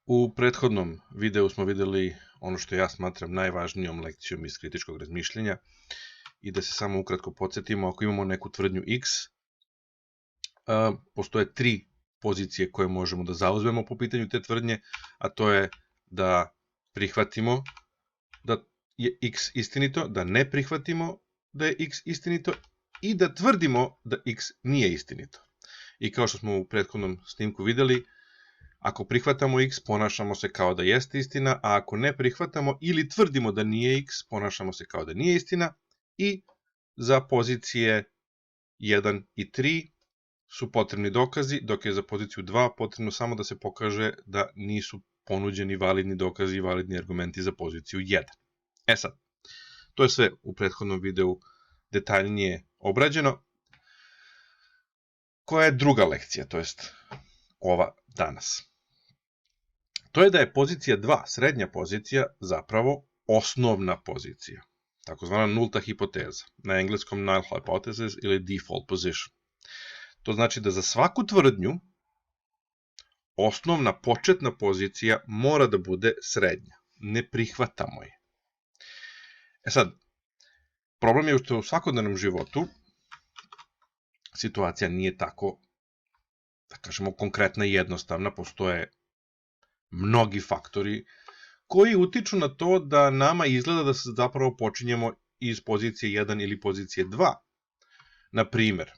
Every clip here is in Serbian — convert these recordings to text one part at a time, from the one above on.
U prethodnom videu smo videli ono što ja smatram najvažnijom lekcijom iz kritičkog razmišljenja i da se samo ukratko podsjetimo, ako imamo neku tvrdnju x, postoje tri pozicije koje možemo da zauzmemo po pitanju te tvrdnje, a to je da prihvatimo da je x istinito, da ne prihvatimo da je x istinito i da tvrdimo da x nije istinito. I kao što smo u prethodnom snimku videli, ako prihvatamo x, ponašamo se kao da jeste istina, a ako ne prihvatamo ili tvrdimo da nije x, ponašamo se kao da nije istina. I za pozicije 1 i 3 su potrebni dokazi, dok je za poziciju 2 potrebno samo da se pokaže da nisu ponuđeni validni dokazi i validni argumenti za poziciju 1. Sad, to je sve u prethodnom videu detaljnije obrađeno. Koja je druga lekcija, to jest ova danas? To je da je pozicija 2, srednja pozicija, zapravo osnovna pozicija, takozvana nulta hipoteza, na engleskom null hypothesis ili default position. To znači da za svaku tvrdnju osnovna početna pozicija mora da bude srednja. Ne prihvatamo je. Sad, problem je što u svakodnevnom životu situacija nije tako, da kažemo, konkretna i jednostavna. Postoje mnogi faktori koji utiču na to da nama izgleda da se zapravo počinjemo iz pozicije 1 ili pozicije 2. Na primer,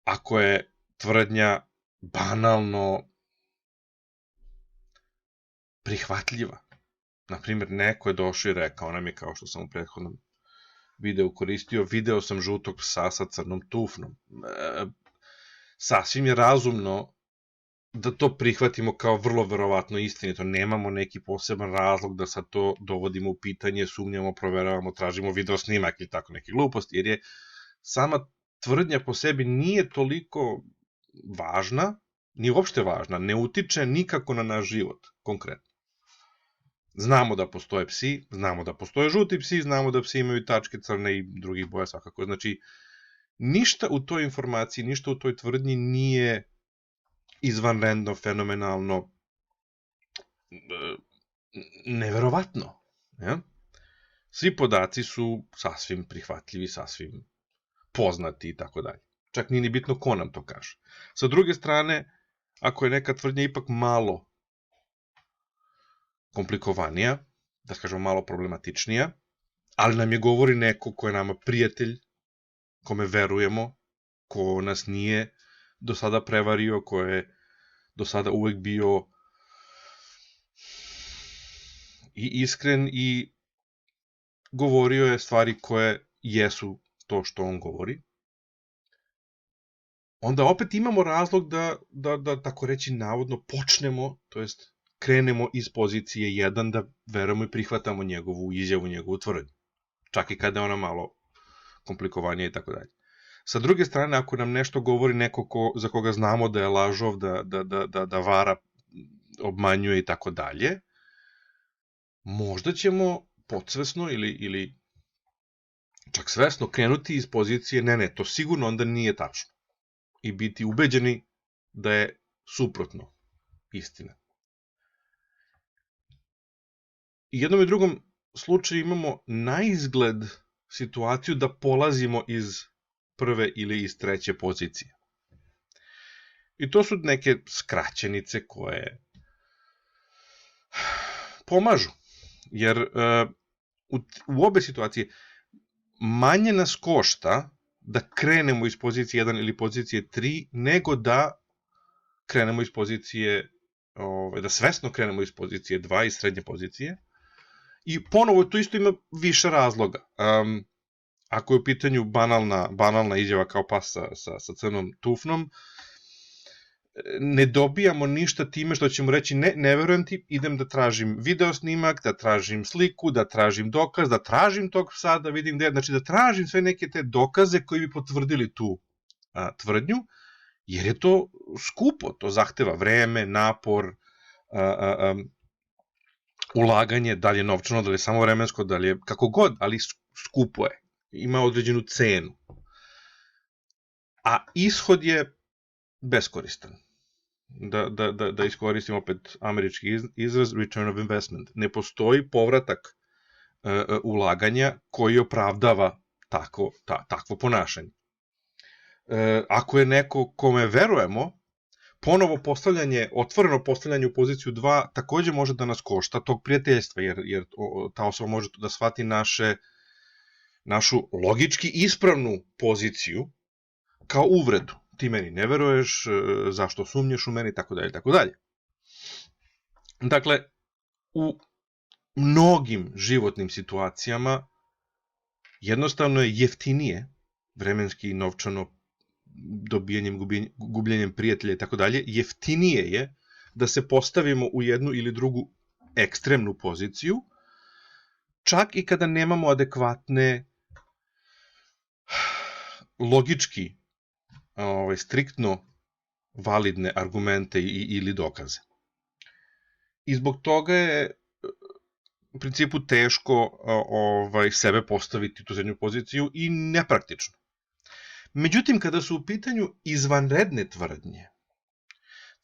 ako je tvrdnja banalno prihvatljiva, na primer, neko je došao i rekao nam je, kao što sam u prethodnom videu koristio, video sam žutog psa sa crnom tufnom. Sasvim je razumno da to prihvatimo kao vrlo verovatno istinito. Nemamo neki poseban razlog da sad to dovodimo u pitanje, sumnjamo, proveravamo, tražimo video snimak ili tako neki gluposti, jer je sama tvrdnja po sebi nije toliko važna, ni uopšte važna, ne utiče nikako na naš život, konkretno. Znamo da postoje psi, znamo da postoje žuti psi, znamo da psi imaju tačke crne i drugih boja svakako. Znači, ništa u toj informaciji, ništa u toj tvrdnji nije izvanredno, fenomenalno, neverovatno. Ja? Svi podaci su sasvim prihvatljivi, sasvim poznati i tako dalje. Čak nije ni bitno ko nam to kaže. Sa druge strane, ako je neka tvrdnja ipak malo komplikovanija, da kažemo malo problematičnija, ali nam je govori neko ko je nama prijatelj, kome verujemo, ko nas nije do sada prevario, ko je do sada uvek bio i iskren i govorio je stvari koje jesu to što on govori, onda opet imamo razlog da tako reći navodno počnemo, to jest krenemo iz pozicije 1, da verujemo i prihvatamo njegovu izjavu, njegovu tvrdnju. Čak i kada je ona malo komplikovanija i tako dalje. Sa druge strane, ako nam nešto govori neko za koga znamo da je lažov, da vara, obmanjuje i tako dalje, možda ćemo podsvesno ili čak svesno krenuti iz pozicije ne, to sigurno onda nije tačno. I biti ubeđeni da je suprotno istina. I jednom i drugom slučaju imamo naizgled situaciju da polazimo iz prve ili iz treće pozicije. I to su neke skraćenice koje pomažu, jer u obe situacije manje nas košta da krenemo iz pozicije 1 ili pozicije 3, nego da krenemo iz pozicije, da svesno krenemo iz pozicije 2, iz srednje pozicije. I ponovo, to isto ima više razloga. Ako je u pitanju banalna izjava kao pas sa crnom tufnom, ne dobijamo ništa time što ćemo reći ne verujem ti, idem da tražim video snimak, da tražim sliku, da tražim dokaz, da tražim tog psa, da vidim gde je, znači da tražim sve neke te dokaze koji bi potvrdili tu tvrdnju, jer je to skupo, to zahteva vreme, napor, ulaganje, da li je novčano, da li je samo vremensko, da li je kako god, ali skupo je, ima određenu cenu. A ishod je beskoristan. da iskoristim opet američki izraz return of investment. Ne postoji povratak ulaganja koji opravdava takvo ponašanje. Ako je neko kome verujemo, ponovo otvoreno postavljanje u poziciju 2 takođe može da nas košta tog prijateljstva, jer ta osoba može da shvati našu logički ispravnu poziciju kao uvredu. Ti meni ne veruješ, zašto sumnješ u meni, tako dalje, tako dalje. Dakle, u mnogim životnim situacijama jednostavno je jeftinije, vremenski i novčano, dobijanjem, gubljenjem prijatelja i tako dalje, jeftinije je da se postavimo u jednu ili drugu ekstremnu poziciju, čak i kada nemamo adekvatne logički striktno validne argumente ili dokaze. I zbog toga je u principu teško sebe postaviti u tu zadnju poziciju i nepraktično. Međutim, kada su u pitanju izvanredne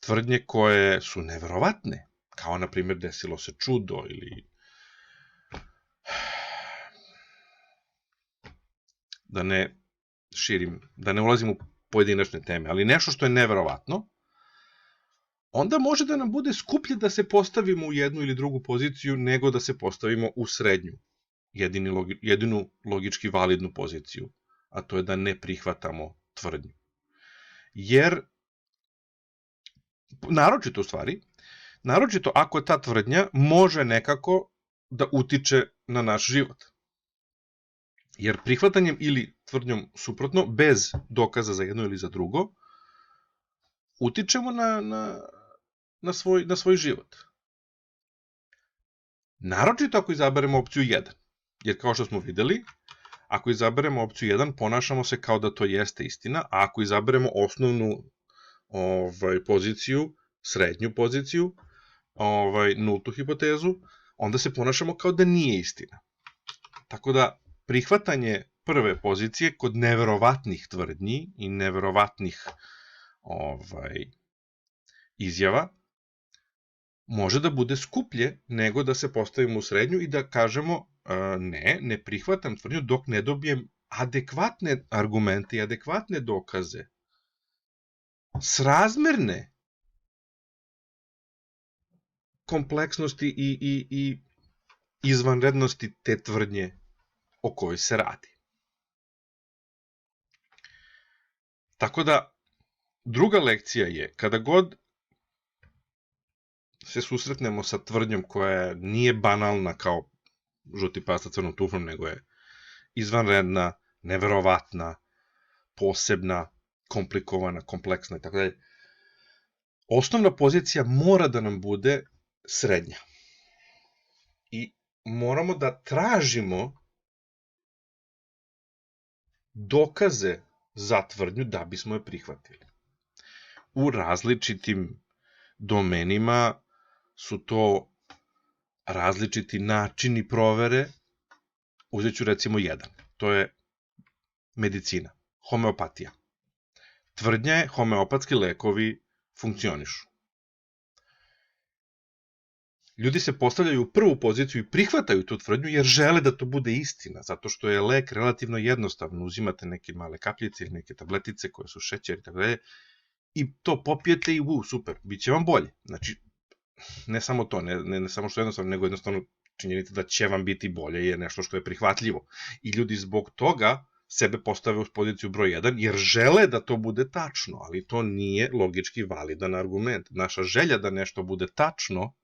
tvrdnje koje su neverovatne, kao na primjer desilo se čudo ili da ne ulazim u pojedinačne teme, ali nešto što je neverovatno, onda može da nam bude skuplje da se postavimo u jednu ili drugu poziciju nego da se postavimo u srednju, jedinu logički validnu poziciju, a to je da ne prihvatamo tvrdnju. Jer, naročito ako ta tvrdnja može nekako da utiče na naš život. Jer prihvatanjem ili tvrdnjom suprotno, bez dokaza za jedno ili za drugo, utičemo na svoj život. Naročito ako izaberemo opciju 1. Jer kao što smo videli, ako izaberemo opciju 1, ponašamo se kao da to jeste istina, a ako izaberemo osnovnu poziciju, srednju poziciju, nultu hipotezu, onda se ponašamo kao da nije istina. Tako da, prihvatanje prve pozicije kod neverovatnih tvrdnji i neverovatnih izjava može da bude skuplje nego da se postavimo u srednju i da kažemo ne prihvatam tvrdnju dok ne dobijem adekvatne argumente i adekvatne dokaze srazmerne kompleksnosti i izvanrednosti te tvrdnje o kojoj se radi. Tako da, druga lekcija je, kada god se susretnemo sa tvrdnjom koja nije banalna kao žuti pas sa crnom tuflom, nego je izvanredna, neverovatna, posebna, komplikovana, kompleksna i tako dalje, osnovna pozicija mora da nam bude srednja. I moramo da tražimo dokaze za tvrdnju da bismo je prihvatili. U različitim domenima su to različiti načini provere. Uzet ću recimo jedan. To je medicina, homeopatija. Tvrdnja je homeopatski lekovi funkcionišu. Ljudi se postavljaju u prvu poziciju i prihvataju tu tvrdnju jer žele da to bude istina, zato što je lek relativno jednostavno. Uzimate neke male kapljice ili neke tabletice koje su šećer i tako dalje i to popijete i super, bit će vam bolje. Znači, ne samo to, ne samo što je jednostavno, nego jednostavno činjenica da će vam biti bolje je nešto što je prihvatljivo. I ljudi zbog toga sebe postave u poziciju broj 1 jer žele da to bude tačno, ali to nije logički validan argument. Naša želja da nešto bude tačno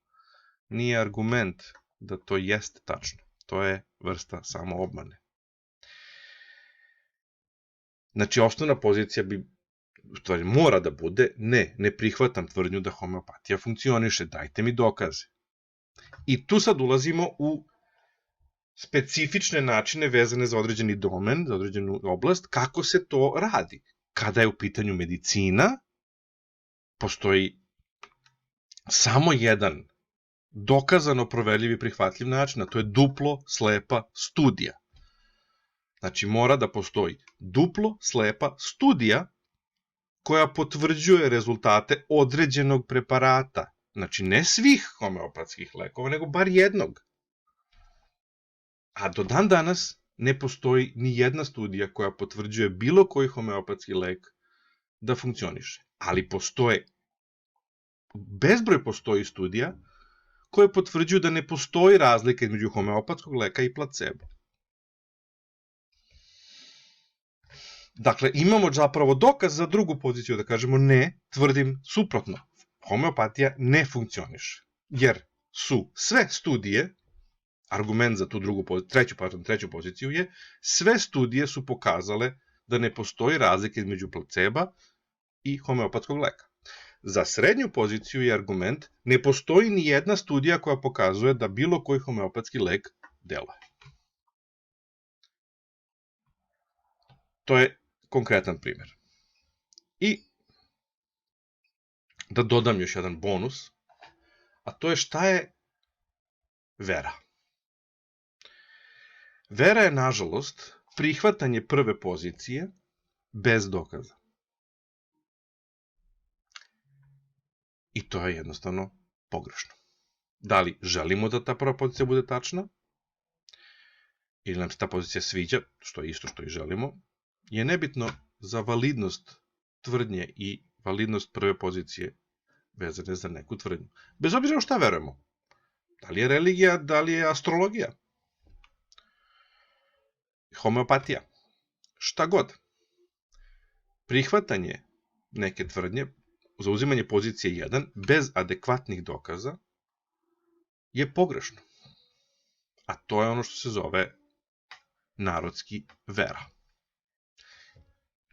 nije argument da to jeste tačno. To je vrsta samoobmane. Znači, osnovna pozicija mora da bude ne prihvatam tvrdnju da homeopatija funkcioniše, dajte mi dokaze. I tu sad ulazimo u specifične načine vezane za određeni domen, za određenu oblast, kako se to radi. Kada je u pitanju medicina, postoji samo jedan dokazano proverljiv i prihvatljiv način, a to je duplo slepa studija. Znači, mora da postoji duplo slepa studija koja potvrđuje rezultate određenog preparata. Znači, ne svih homeopatskih lekova, nego bar jednog. A do dan danas ne postoji ni jedna studija koja potvrđuje bilo koji homeopatski lek da funkcioniše. Ali bezbroj postoji studija koje potvrđuju da ne postoji razlika između homeopatskog leka i placebo. Dakle, imamo zapravo dokaz za drugu poziciju, da kažemo ne, tvrdim suprotno. Homeopatija ne funkcioniše. Jer su sve studije, argument za tu treću poziciju je, sve studije su pokazale da ne postoji razlika između placeba i homeopatskog leka. Za srednju poziciju je argument, ne postoji ni jedna studija koja pokazuje da bilo koji homeopatski lek deluje. To je konkretan primjer. I da dodam još jedan bonus, a to je šta je vera. Vera je, nažalost, prihvatanje prve pozicije bez dokaza. I to je jednostavno pogrešno. Da li želimo da ta prva pozicija bude tačna, ili nam se ta pozicija sviđa, što je isto što i želimo, je nebitno za validnost tvrdnje i validnost prve pozicije vezane za neku tvrdnju. Bez obzira u šta verujemo. Da li je religija, da li je astrologija, homeopatija, šta god. Prihvatanje neke tvrdnje, zauzimanje pozicije 1 bez adekvatnih dokaza je pogrešno. A to je ono što se zove narodski vera.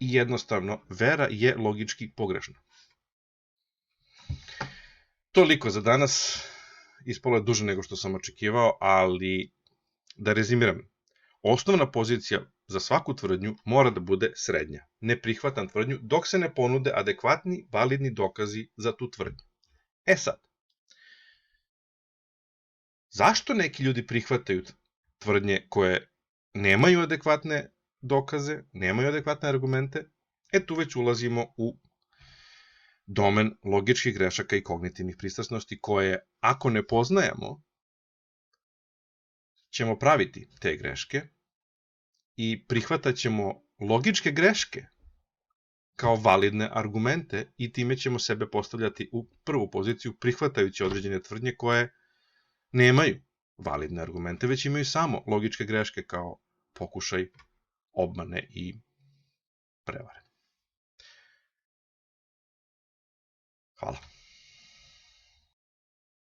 I jednostavno, vera je logički pogrešna. Toliko za danas. Ispalo je duže nego što sam očekivao, ali da rezimiram. Osnovna pozicija za svaku tvrdnju mora da bude srednja. Ne prihvatam tvrdnju dok se ne ponude adekvatni, validni dokazi za tu tvrdnju. E sad, zašto neki ljudi prihvataju tvrdnje koje nemaju adekvatne dokaze, nemaju adekvatne argumente? Tu već ulazimo u domen logičkih grešaka i kognitivnih pristrasnosti koje, ako ne poznajemo, ćemo praviti te greške i prihvatat ćemo logičke greške kao validne argumente i time ćemo sebe postavljati u prvu poziciju prihvatajući određene tvrdnje koje nemaju validne argumente, već imaju samo logičke greške kao pokušaj obmane i prevare. Hvala.